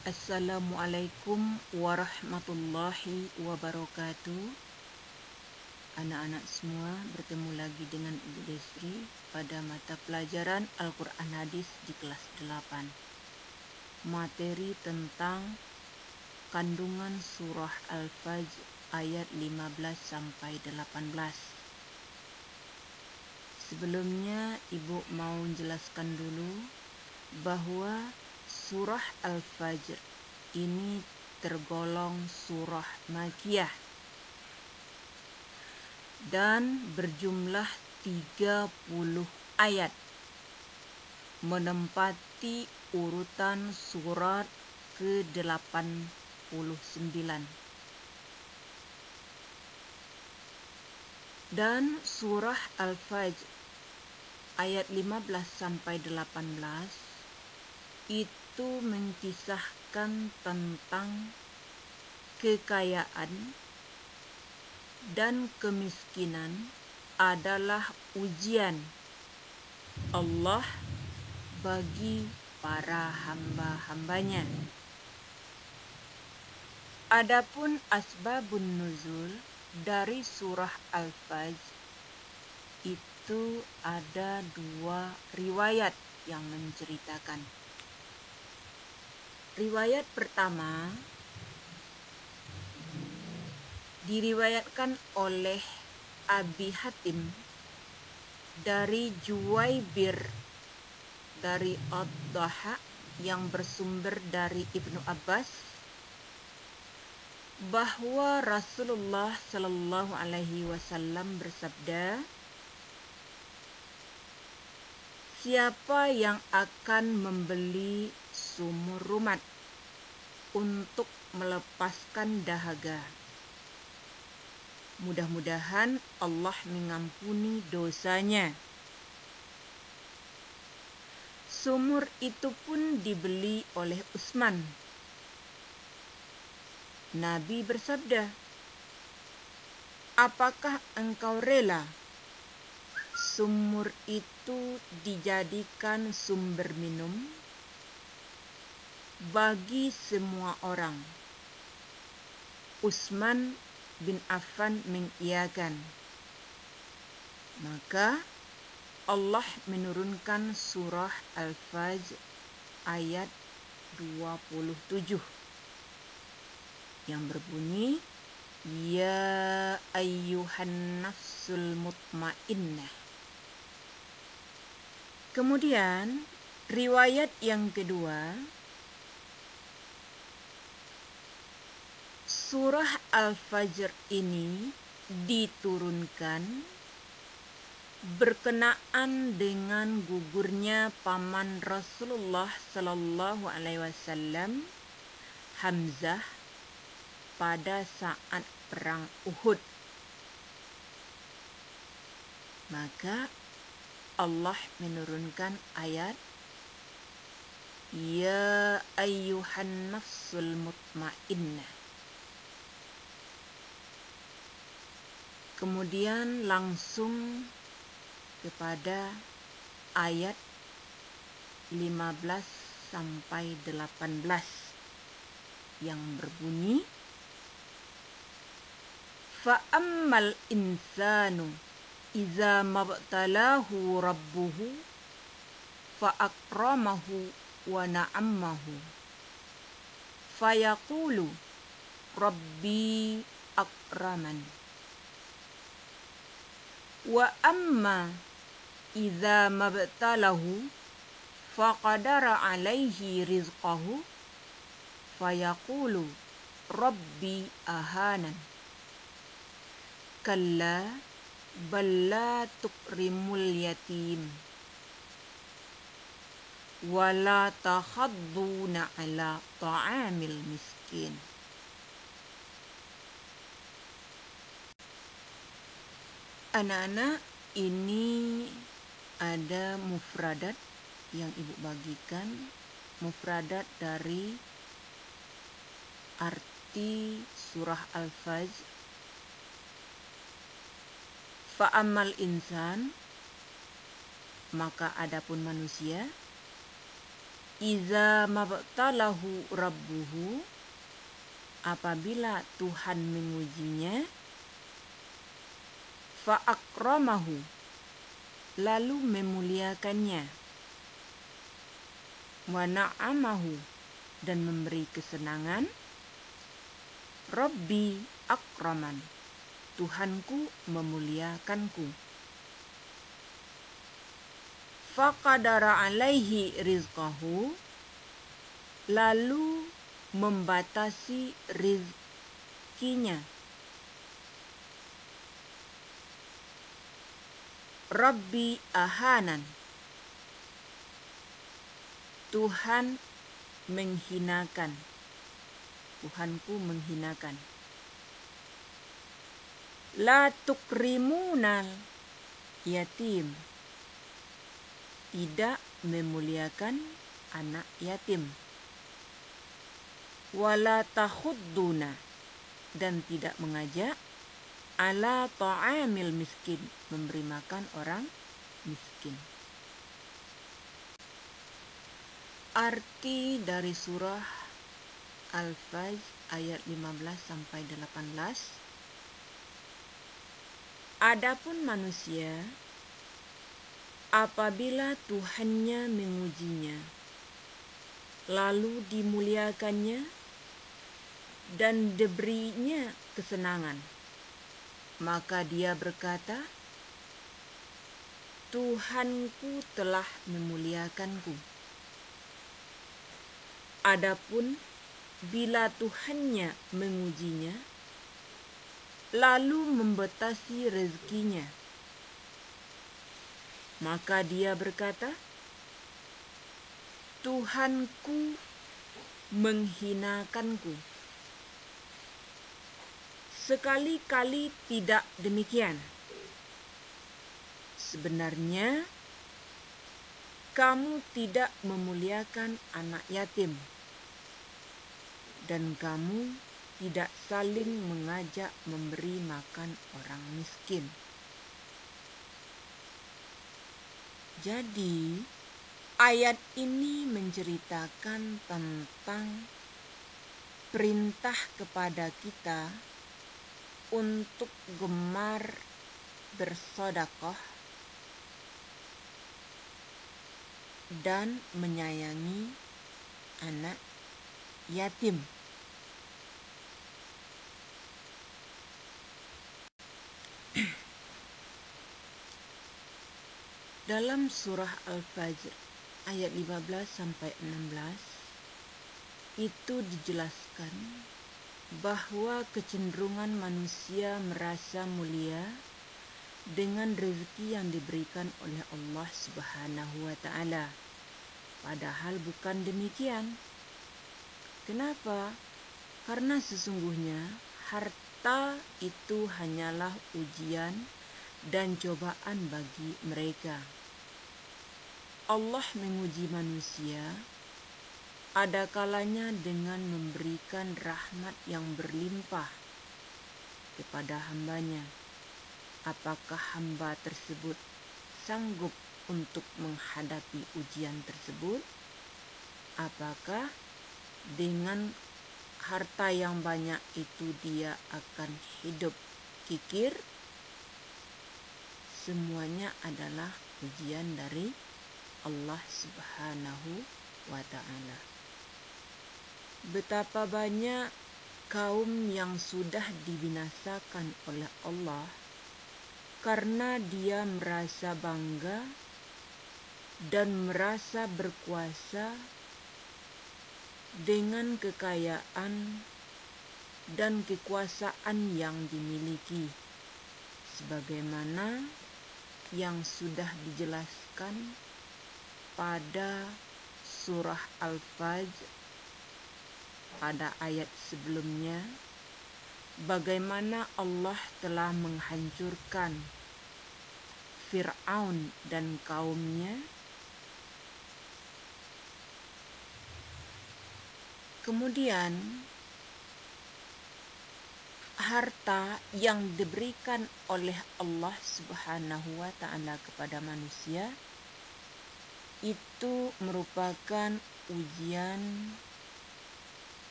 Assalamualaikum warahmatullahi wabarakatuh. Anak-anak semua, bertemu lagi dengan Ibu Desri pada mata pelajaran Al-Quran Hadis di kelas 8. Materi tentang kandungan surah Al-Fajr ayat 15 sampai 18. Sebelumnya Ibu mau menjelaskan dulu bahwa surah Al-Fajr ini tergolong surah Makkiyah dan berjumlah 30 ayat, menempati urutan surat ke-89. Dan surah Al-Fajr ayat 15 sampai 18 itu mengisahkan tentang kekayaan dan kemiskinan adalah ujian Allah bagi para hamba-hambanya. Adapun asbabun nuzul dari surah Al-Fajr itu ada 2 riwayat yang menceritakan. Riwayat pertama diriwayatkan oleh Abi Hatim dari Juwaibir dari Ad-Dahak yang bersumber dari Ibnu Abbas bahwa Rasulullah Shallallahu Alaihi Wasallam bersabda, siapa yang akan membeli sumur rumat untuk melepaskan dahaga, mudah-mudahan Allah mengampuni dosanya. Sumur itu pun dibeli oleh Utsman. Nabi bersabda, apakah engkau rela sumur itu dijadikan sumber minum bagi semua orang? Utsman bin Affan mengiyakan. Maka Allah menurunkan surah Al-Fajr ayat 27 yang berbunyi, ya ayyuhan nafsul mutmainnah. Kemudian riwayat yang kedua, surah Al-Fajr ini diturunkan berkenaan dengan gugurnya paman Rasulullah Sallallahu Alaihi Wasallam, Hamzah, pada saat perang Uhud. Maka Allah menurunkan ayat, ya ayyuhan nafsul mutmainnah. Kemudian langsung kepada ayat 15 sampai 18 yang berbunyi, fa ammal insanu iza mabtalahu rabbuhu fa akramahu wa na'ammahu fayaqulu rabbi akraman. Wa amma idza mabtalahu faqadara alaihi rizqahu fayaqulu rabbi ahanan. Kalla bal la tukrimul yatim wa la tahadduna ala ta'amil miskin. Anak-anak, ini ada mufradat yang Ibu bagikan, mufradat dari arti surah Al-Fajr. Fa'amal insan, maka adapun manusia, Iza mabtalahu rabbuhu, apabila Tuhan mengujinya, fa'akramahu, lalu memuliakannya, wa na'amahu, dan memberi kesenangan, Rabbi akraman, Tuhanku memuliakanku. Faqadara alaihi rizqahu, lalu membatasi rizkinya, Rabbi ahanan, Tuhan menghinakan, Tuhanku menghinakan. La tukrimunal yatim, tidak memuliakan anak yatim. Wala tahudduna, dan tidak mengajak ala ta'amil miskin, memberi makan orang miskin. Arti dari surah Al-Fajr ayat 15 sampai 18. Adapun manusia, apabila Tuhannya mengujinya, lalu dimuliakannya dan diberinya kesenangan, maka dia berkata, Tuhanku telah memuliakanku. Adapun bila Tuhannya mengujinya, lalu membatasi rezekinya, maka dia berkata, Tuhanku menghinakanku. Sekali-kali tidak demikian. Sebenarnya, kamu tidak memuliakan anak yatim, dan kamu tidak saling mengajak memberi makan orang miskin. Jadi, ayat ini menceritakan tentang perintah kepada kita untuk gemar bersedekah dan menyayangi anak yatim. Dalam surah Al-Fajr ayat 15 sampai 16 itu dijelaskan bahwa kecenderungan manusia merasa mulia dengan rezeki yang diberikan oleh Allah Subhanahu wa taala. Padahal bukan demikian. Kenapa? Karena sesungguhnya harta itu hanyalah ujian dan cobaan bagi mereka. Allah menguji manusia ada kalanya dengan memberikan rahmat yang berlimpah kepada hambanya. Apakah hamba tersebut sanggup untuk menghadapi ujian tersebut? Apakah dengan harta yang banyak itu dia akan hidup kikir? Semuanya adalah ujian dari Allah Subhanahu wa ta'ala. Betapa banyak kaum yang sudah dibinasakan oleh Allah karena dia merasa bangga dan merasa berkuasa dengan kekayaan dan kekuasaan yang dimiliki, sebagaimana yang sudah dijelaskan pada surah Al-Fajr pada ayat sebelumnya, bagaimana Allah telah menghancurkan Fir'aun dan kaumnya. Kemudian harta yang diberikan oleh Allah Subhanahu wa ta'ala kepada manusia itu merupakan ujian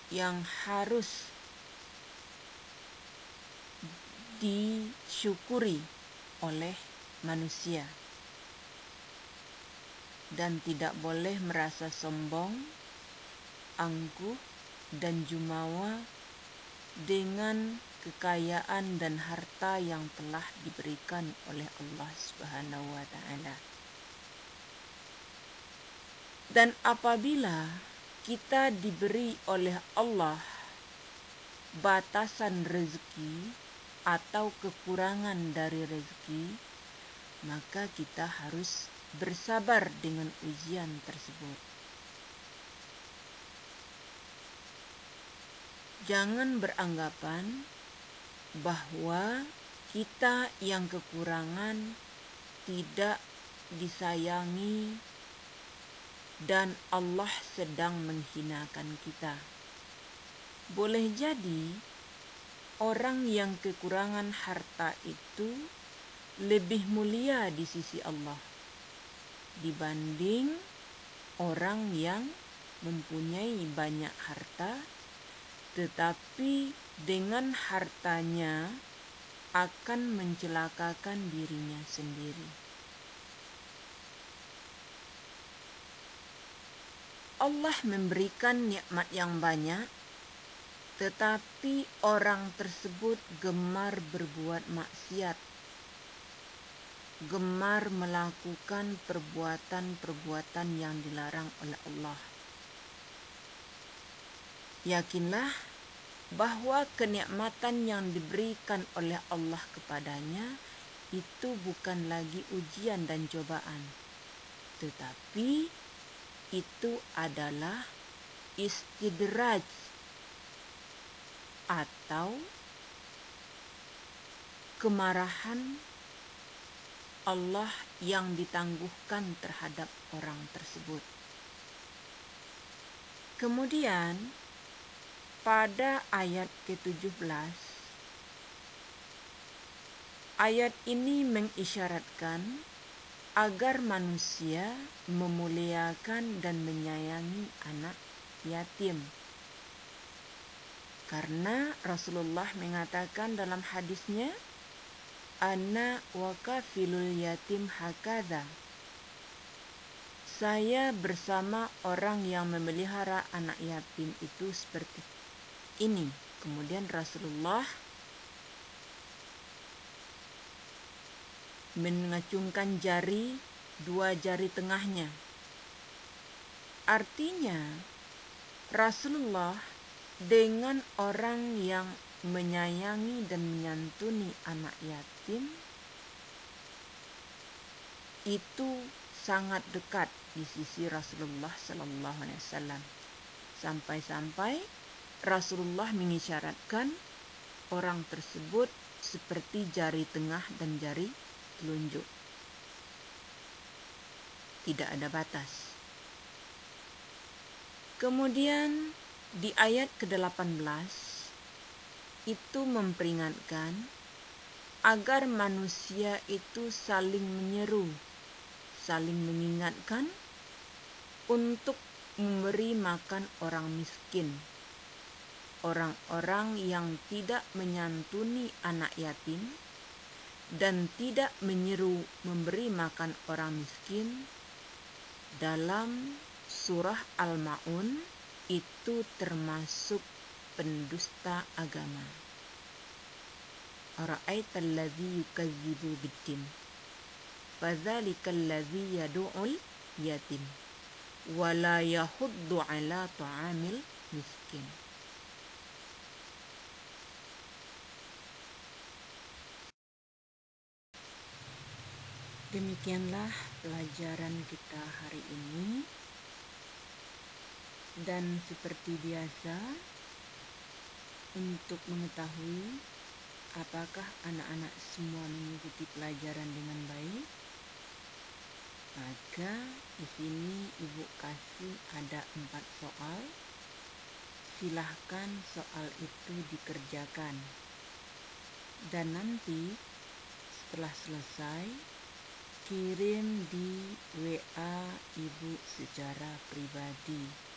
yang harus disyukuri oleh manusia dan tidak boleh merasa sombong, angkuh, dan jumawa dengan kekayaan dan harta yang telah diberikan oleh Allah Subhanahu wa Ta'ala. Dan apabila kita diberi oleh Allah batasan rezeki atau kekurangan dari rezeki, maka kita harus bersabar dengan ujian tersebut. Jangan beranggapan bahwa kita yang kekurangan tidak disayangi dan Allah sedang menghinakan kita. Boleh jadi orang yang kekurangan harta itu lebih mulia di sisi Allah dibanding orang yang mempunyai banyak harta, tetapi dengan hartanya akan mencelakakan dirinya sendiri. Allah memberikan nikmat yang banyak, tetapi orang tersebut gemar berbuat maksiat, gemar melakukan perbuatan-perbuatan yang dilarang oleh Allah. Yakinlah bahwa kenikmatan yang diberikan oleh Allah kepadanya itu bukan lagi ujian dan cobaan, tetapi itu adalah istidraj atau kemarahan Allah yang ditangguhkan terhadap orang tersebut. Kemudian pada ayat ke-17, ayat ini mengisyaratkan agar manusia memuliakan dan menyayangi anak yatim. Karena Rasulullah mengatakan dalam hadisnya, "Ana wa kafilul yatim hakadha." Saya bersama orang yang memelihara anak yatim itu seperti ini. Kemudian Rasulullah mengacungkan dua jari tengahnya. Artinya Rasulullah dengan orang yang menyayangi dan menyantuni anak yatim itu sangat dekat di sisi Rasulullah Sallallahu Alaihi Wasallam. Sampai-sampai Rasulullah mengisyaratkan orang tersebut seperti jari tengah dan jari telunjuk. Tidak ada batas. Kemudian di ayat ke-18 itu memperingatkan agar manusia itu saling menyeru, saling mengingatkan untuk memberi makan orang miskin, orang-orang yang tidak menyantuni anak yatim dan tidak menyeru memberi makan orang miskin. Dalam surah Al-Ma'un itu termasuk pendusta agama. Ara'aital ladzi yukadzibu biddin fadzalikal ladzi yad'ul yatim wa la yahuddu 'ala ta'amil miskin. Demikianlah pelajaran kita hari ini, dan seperti biasa untuk mengetahui apakah anak-anak semua mengikuti pelajaran dengan baik, maka di sini Ibu kasih ada 4 soal. Silahkan soal itu dikerjakan, dan nanti setelah selesai kirim di WA ibu secara pribadi.